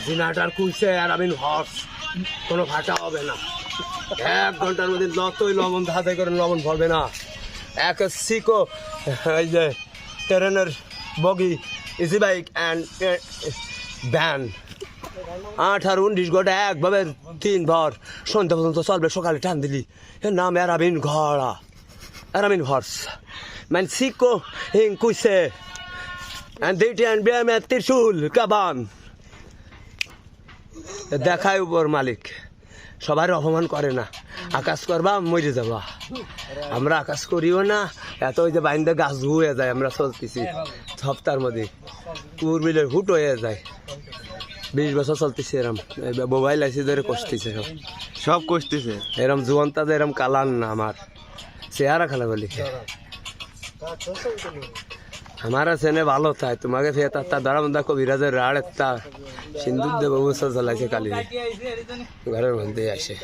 জিনাটার কুইছে আর আমি হর্স কোনো ফাটা হবে না। 1 ঘন্টার মধ্যে যতই লবণ ধাঁধাই করে লবণ ভরবে না। এক সিকো এই যে ট্রেনের বগি ইজি বাইক অ্যান্ড ভ্যান 8 আর 19 ঘন্টা একভাবে 3 ভর সন্ধ্যা পর্যন্ত চলবে। সকালে টান দিলি এর নাম অ্যারাবিন ঘোড়া, অ্যারাবিন হর্স মানে সিকো হিং কুইছে and they can be a ত্রিশূল কাবান দেখায় উপর মালিক। সবার অপমান করে না, আকাশ করবা মরে যাবা। আমরা আকাশ করিও না, এত ওই যে বাইন্দা গাছ হয়ে যায়। আমরা চলতেছি সপ্তাহের মধ্যে কুরবিলের হুট হয়ে যায়। 20 বছর চলতেছে এরম মোবাইল আছে ধরে কষতেছে সব কষতেছে এরম জুয়ান্তা এরম কালান না আমার চেহারা খালা বলি। हमारा सेने ভালো তাই তোমাকে ফেতা তা দরামদা কবিরাজের রাড় তা সিন্ধুর দেব বসে জ্বালাইছে কালি ঘরের মধ্যে আসে।